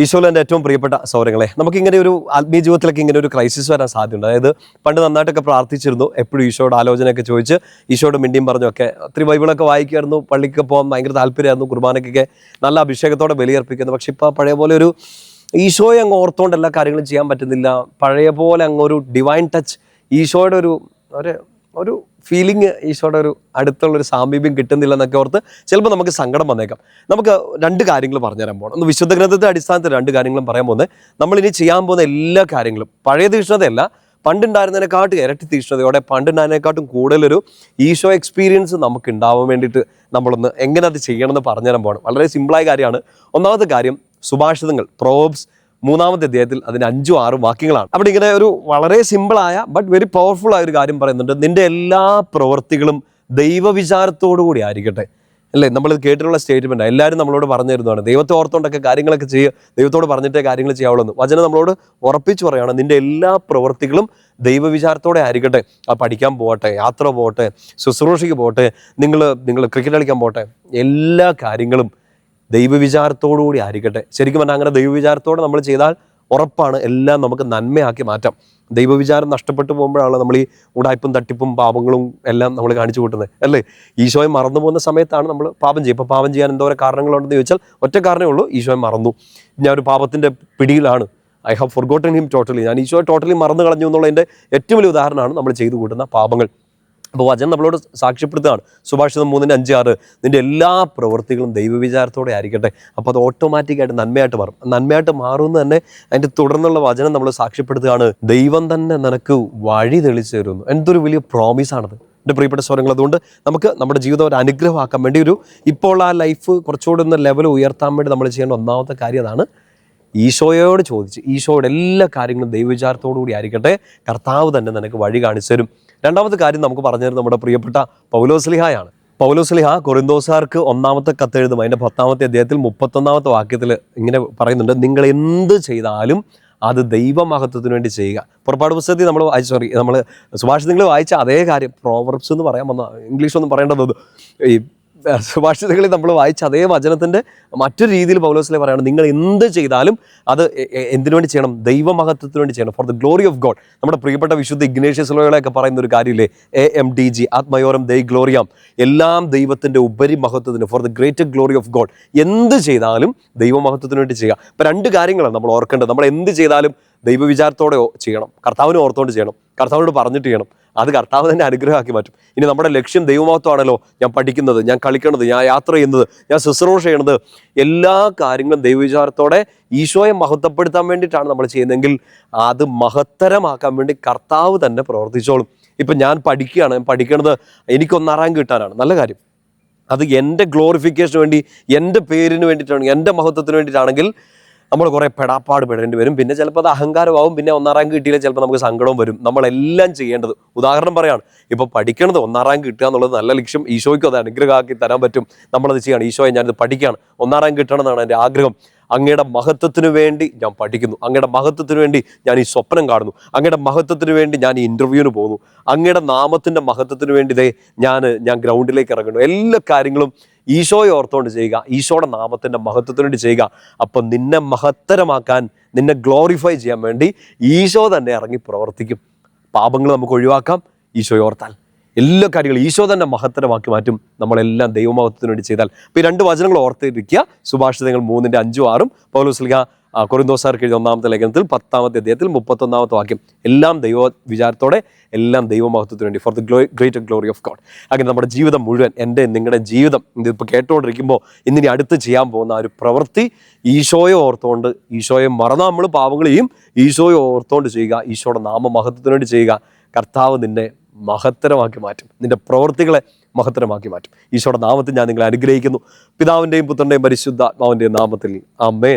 ഈശോയിൽ എൻ്റെ ഏറ്റവും പ്രിയപ്പെട്ട സൗരങ്ങളെ, നമുക്കിങ്ങനെ ഒരു ആത്മീയ ജീവിതത്തിലൊക്കെ ഇങ്ങനെ ഒരു ക്രൈസിസ് വരാൻ സാധ്യതയുണ്ട്. അതായത് പണ്ട് നന്നായിട്ടൊക്കെ പ്രാർത്ഥിച്ചിരുന്നു, എപ്പോഴും ഈശോയുടെ ആലോചനയൊക്കെ ചോദിച്ച് ഈശോയുടെ മിണ്ടിയും പറഞ്ഞൊക്കെ ഒത്തിരി ബൈബിളൊക്കെ വായിക്കുമായിരുന്നു, പള്ളിക്ക് പോകാൻ ഭയങ്കര താല്പര്യമായിരുന്നു, കുർബാനയ്ക്കൊക്കെ നല്ല അഭിഷേകത്തോടെ ബലിയർപ്പിക്കുന്നു. പക്ഷെ ഇപ്പോൾ പഴയ പോലെ ഒരു ഈശോയെ അങ്ങ് ഓർത്തുകൊണ്ട് എല്ലാ കാര്യങ്ങളും ചെയ്യാൻ പറ്റുന്നില്ല. പഴയ പോലെ അങ്ങ് ഒരു ഡിവൈൻ ടച്ച്, ഈശോയുടെ ഒരു ഒരു ഫീലിംഗ്, ഈശോയുടെ ഒരു അടുത്തുള്ളൊരു സാമീപ്യം കിട്ടുന്നില്ല എന്നൊക്കെ ഓർത്ത് ചിലപ്പോൾ നമുക്ക് സങ്കടം വന്നേക്കാം. നമുക്ക് രണ്ട് കാര്യങ്ങൾ പറഞ്ഞുതരാൻ പോകണം. ഒന്ന് വിശുദ്ധ ഗ്രന്ഥത്തിന്റെ അടിസ്ഥാനത്തിൽ രണ്ട് കാര്യങ്ങളും പറയാൻ പോകുന്നത്. നമ്മളിനി ചെയ്യാൻ പോകുന്ന എല്ലാ കാര്യങ്ങളും പഴയ തീഷ്ണതയല്ല, പണ്ടുണ്ടായിരുന്നതിനെക്കാട്ടും ഇരട്ടി തീഷ്ണതയോടെ, പണ്ടുണ്ടായിരുന്നതിനെക്കാട്ടും കൂടുതലൊരു ഈശോ എക്സ്പീരിയൻസ് നമുക്ക് ഉണ്ടാവാൻ വേണ്ടിയിട്ട് നമ്മളൊന്ന് എങ്ങനെ അത് ചെയ്യണമെന്ന് പറഞ്ഞുതരാൻ പോകണം. വളരെ സിമ്പിളായ കാര്യമാണ്. ഒന്നാമത്തെ കാര്യം സുഭാഷിതങ്ങൾ, പ്രോബ്സ് 3-ാമത്തെ അധ്യായത്തിൽ അതിന് 5-6 വാക്യങ്ങളാണ്. അവിടെ ഇങ്ങനെ ഒരു വളരെ സിമ്പിളായ ബട്ട് വെരി പവർഫുൾ ആയ ഒരു കാര്യം പറയുന്നുണ്ട്. നിന്റെ എല്ലാ പ്രവൃത്തികളും ദൈവവിചാരത്തോടു കൂടി ആയിരിക്കട്ടെ. അല്ലേ, നമ്മൾ കേട്ടിട്ടുള്ള സ്റ്റേറ്റ്മെന്റ് എല്ലാവരും നമ്മളോട് പറഞ്ഞു തരുന്നതാണ്. ദൈവത്തെ ഓർത്തുകൊണ്ടൊക്കെ കാര്യങ്ങളൊക്കെ ചെയ്യുക, ദൈവത്തോട് പറഞ്ഞിട്ടേ കാര്യങ്ങൾ ചെയ്യാവുള്ളൂ. വചനം നമ്മളോട് ഉറപ്പിച്ചു പറയുകയാണ്, നിന്റെ എല്ലാ പ്രവൃത്തികളും ദൈവവിചാരത്തോടെ ആയിരിക്കട്ടെ. ആ പഠിക്കാൻ പോകട്ടെ, യാത്ര പോകട്ടെ, ശുശ്രൂഷയ്ക്ക് പോകട്ടെ, നിങ്ങൾ ക്രിക്കറ്റ് കളിക്കാൻ പോകട്ടെ, എല്ലാ കാര്യങ്ങളും ദൈവവിചാരത്തോടുകൂടി ആയിരിക്കട്ടെ. ശരിക്കും പറഞ്ഞാൽ അങ്ങനെ ദൈവവിചാരത്തോടെ നമ്മൾ ചെയ്താൽ ഉറപ്പാണ് എല്ലാം നമുക്ക് നന്മയാക്കി മാറ്റാം. ദൈവവിചാരം നഷ്ടപ്പെട്ടു പോകുമ്പോഴാണ് നമ്മൾ ഈ ഉടായ്പും തട്ടിപ്പും പാപങ്ങളും എല്ലാം നമ്മൾ കാണിച്ചു കൂട്ടുന്നത്. അല്ലേ, ഈശോയെ മറന്നു പോകുന്ന സമയത്താണ് നമ്മൾ പാപം ചെയ്യും. ഇപ്പോൾ പാപം ചെയ്യാൻ എന്തോരം കാരണങ്ങളുണ്ടെന്ന് ചോദിച്ചാൽ ഒറ്റ കാരണമേ ഉള്ളൂ, ഈശോയെ മറന്നു. ഞാൻ ഒരു പാപത്തിൻ്റെ പിടിയിലാണ്, I have forgotten him totally, ഞാൻ ഈശോയെ ടോട്ടലി മറന്നു കളഞ്ഞു എന്നുള്ളതിൻ്റെ ഏറ്റവും വലിയ ഉദാഹരണമാണ് നമ്മൾ ചെയ്തു കൂട്ടുന്ന പാപങ്ങൾ. അപ്പോൾ വചനം നമ്മളോട് സാക്ഷ്യപ്പെടുത്തുകയാണ്. സുഭാഷിതം 3-5-6 നിന്റെ എല്ലാ പ്രവൃത്തികളും ദൈവവിചാരത്തോടെ ആയിരിക്കട്ടെ. അപ്പോൾ അത് ഓട്ടോമാറ്റിക്കായിട്ട് നന്മയായിട്ട് മാറും. നന്മയായിട്ട് മാറുമെന്ന് തന്നെ അതിൻ്റെ തുടർന്നുള്ള വചനം നമ്മൾ സാക്ഷ്യപ്പെടുത്തുകയാണ്. ദൈവം തന്നെ നിനക്ക് വഴി തെളിച്ചു തരുന്നു. എന്തൊരു വലിയ പ്രോമിസാണത് എൻ്റെ പ്രിയപ്പെട്ട സ്വരങ്ങൾ. അതുകൊണ്ട് നമുക്ക് നമ്മുടെ ജീവിതം ഒരു അനുഗ്രഹമാക്കാൻ വേണ്ടി, ഇപ്പോൾ ആ ലൈഫ് കുറച്ചുകൂടി ഒന്ന് ലെവൽ ഉയർത്താൻ വേണ്ടി നമ്മൾ ചെയ്യേണ്ട ഒന്നാമത്തെ കാര്യം അതാണ്. ഈശോയോട് ചോദിച്ച് ഈശോയുടെ എല്ലാ കാര്യങ്ങളും ദൈവവിചാരത്തോടു കൂടി ആയിരിക്കട്ടെ, കർത്താവ് തന്നെ നിനക്ക് വഴി കാണിച്ചു തരും. രണ്ടാമത്തെ കാര്യം നമുക്ക് പറഞ്ഞു തരുന്നത് നമ്മുടെ പ്രിയപ്പെട്ട പൗലോസ്ലിഹായാണ്. പൗലോസ്ലിഹ കൊറിന്തോസാർക്ക് 1-ാമത്തെ കത്തെഴുതും. അതിൻ്റെ 10-ാമത്തെ അധ്യായത്തിൽ 31-ാമത്തെ വാക്യത്തിൽ ഇങ്ങനെ പറയുന്നുണ്ട്, നിങ്ങൾ എന്ത് ചെയ്താലും അത് ദൈവമഹത്വത്തിന് വേണ്ടി ചെയ്യുക. പുറപ്പാട് പുസ്തകത്തിൽ നമ്മൾ സുഭാഷിതങ്ങൾ വായിച്ച അതേ കാര്യം, പ്രോവർബ്സ് എന്ന് പറയാൻ വന്ന ഇംഗ്ലീഷൊന്നും പറയേണ്ടത്, ഈ സുഭാഷിതങ്ങളിൽ നമ്മൾ വായിച്ച അതേ വചനത്തിൻ്റെ മറ്റൊരു രീതിയിൽ പൗലോസ്ലിഹ പറയാണ്, നിങ്ങൾ എന്ത് ചെയ്താലും അത് എന്തിനു വേണ്ടി ചെയ്യണം? ദൈവമഹത്വത്തിന് വേണ്ടി ചെയ്യണം, for the glory of God. നമ്മുടെ പ്രിയപ്പെട്ട വിശുദ്ധ ഇഗ്നേഷ്യസ് ലോയോളയൊക്കെ പറയുന്ന ഒരു കാര്യമില്ലേ, AMDG, ആത്മയോരം ദൈ ഗ്ലോറിയാം, എല്ലാം ദൈവത്തിൻ്റെ ഉപരി മഹത്വത്തിന്, for the greater glory of God. എന്ത് ചെയ്താലും ദൈവമഹത്വത്തിന് വേണ്ടി ചെയ്യുക. ഇപ്പം രണ്ട് കാര്യങ്ങളാണ് നമ്മൾ ഓർക്കേണ്ടത്. നമ്മൾ എന്ത് ചെയ്താലും ദൈവവിചാരത്തോടെ ചെയ്യണം, കർത്താവിനെ ഓർത്തുകൊണ്ട് ചെയ്യണം, കർത്താവിനോട് പറഞ്ഞിട്ട് ചെയ്യണം. അത് കർത്താവ് തന്നെ അനുഗ്രഹമാക്കി മാറ്റും. ഇനി നമ്മുടെ ലക്ഷ്യം ദൈവമഹത്വമാണല്ലോ, ഞാൻ പഠിക്കുന്നത്, ഞാൻ കളിക്കുന്നത്, ഞാൻ യാത്ര ചെയ്യുന്നത്, ഞാൻ ശുശ്രൂഷ ചെയ്യണത്, എല്ലാ കാര്യങ്ങളും ദൈവവിചാരത്തോടെ ഈശോയെ മഹത്വപ്പെടുത്താൻ വേണ്ടിയിട്ടാണ് നമ്മൾ ചെയ്യുന്നതെങ്കിൽ അത് മഹത്തരമാക്കാൻ വേണ്ടി കർത്താവ് തന്നെ പ്രവർത്തിച്ചോളും. ഇപ്പം ഞാൻ പഠിക്കണത് എനിക്ക് 1 റാങ്ക് കിട്ടാനാണ്, നല്ല കാര്യം. അത് എൻ്റെ ഗ്ലോറിഫിക്കേഷന് വേണ്ടി, എൻ്റെ പേരിന് വേണ്ടിയിട്ടാണ്, എൻ്റെ മഹത്വത്തിന് വേണ്ടിയിട്ടാണെങ്കിൽ നമ്മൾ കുറേ പെടാപ്പാട് പെടേണ്ടി വരും. പിന്നെ ചിലപ്പോൾ അത് അഹങ്കാരമാവും. പിന്നെ 1 റാങ്ക് കിട്ടിയില്ല ചിലപ്പോൾ നമുക്ക് സങ്കടവും വരും. നമ്മളെല്ലാം ചെയ്യേണ്ടത്, ഉദാഹരണം പറയാണ്, ഇപ്പോൾ പഠിക്കണത് 1 റാങ്ക് കിട്ടുക എന്നുള്ളത് നല്ല ലക്ഷ്യം, ഈശോയ്ക്കും അത് അനുഗ്രഹമാക്കി തരാൻ പറ്റും. നമ്മളത് ചെയ്യണം. ഈശോയെ ഞാനിത് പഠിക്കുകയാണ്, 1 റാങ്ക് കിട്ടണം എന്നാണ് എൻ്റെ ആഗ്രഹം. അങ്ങയുടെ മഹത്വത്തിന് വേണ്ടി ഞാൻ പഠിക്കുന്നു, അങ്ങയുടെ മഹത്വത്തിന് വേണ്ടി ഞാൻ ഈ സ്വപ്നം കാണുന്നു, അങ്ങയുടെ മഹത്വത്തിന് വേണ്ടി ഞാൻ ഈ ഇൻ്റർവ്യൂവിന് പോകുന്നു, അങ്ങയുടെ നാമത്തിൻ്റെ മഹത്വത്തിന് വേണ്ടി ഞാൻ ഗ്രൗണ്ടിലേക്ക് ഇറങ്ങുന്നു. എല്ലാ കാര്യങ്ങളും ഈശോയെ ഓർത്തുകൊണ്ട് ചെയ്യുക, ഈശോയുടെ നാമത്തിൻ്റെ മഹത്വത്തിന് വേണ്ടി ചെയ്യുക. അപ്പം നിന്നെ മഹത്തരമാക്കാൻ, നിന്നെ ഗ്ലോറിഫൈ ചെയ്യാൻ വേണ്ടി ഈശോ തന്നെ ഇറങ്ങി പ്രവർത്തിക്കും. പാപങ്ങൾ നമുക്ക് ഒഴിവാക്കാം ഈശോയെ ഓർത്താൽ. എല്ലാ കാര്യങ്ങളും ഈശോ തന്നെ മഹത്തരമാക്കി മാറ്റും, നമ്മളെല്ലാം ദൈവമഹത്വത്തിന് വേണ്ടി ചെയ്താൽ. അപ്പോൾ ഈ 2 വചനങ്ങൾ ഓർത്തിരിക്കുക. സുഭാഷിതങ്ങൾ 3-5-6 പൗലോസ്ലിഹ കൊറിന്തോസാർക്ക് എഴുതിയ 1-ാമത്തെ ലേഖനത്തിൽ 10-ാമത്തെ അധ്യായത്തിൽ 31-ാമത്തെ വാക്യം, എല്ലാം ദൈവ വിചാരത്തോടെ, എല്ലാം ദൈവമഹത്വത്തിന് വേണ്ടി, four the greater glory of God. അങ്ങനെ നമ്മുടെ ജീവിതം മുഴുവൻ, എൻ്റെ നിങ്ങളുടെ ജീവിതം ഇതിപ്പോൾ കേട്ടുകൊണ്ടിരിക്കുമ്പോൾ ഇന്നിനി അടുത്ത് ചെയ്യാൻ പോകുന്ന ആ ഒരു പ്രവൃത്തി ഈശോയെ ഓർത്തുകൊണ്ട്, ഈശോയെ മറന്നാൽ നമ്മൾ പാപങ്ങൾ ചെയ്യും, ഈശോയെ ഓർത്തുകൊണ്ട് ചെയ്യുക, ഈശോയുടെ നാമമഹത്വത്തിന് വേണ്ടി ചെയ്യുക. കർത്താവ് നിന്നെ മഹത്തരമാക്കി മാറ്റും, നിന്റെ പ്രവൃത്തികളെ മഹത്തരമാക്കി മാറ്റും. ഈശോയുടെ നാമത്തിൽ ഞാൻ നിങ്ങളെ അനുഗ്രഹിക്കുന്നു. പിതാവിൻ്റെയും പുത്രൻ്റെയും പരിശുദ്ധാത്മാവിൻ്റെയും നാമത്തിൽ ആമേൻ.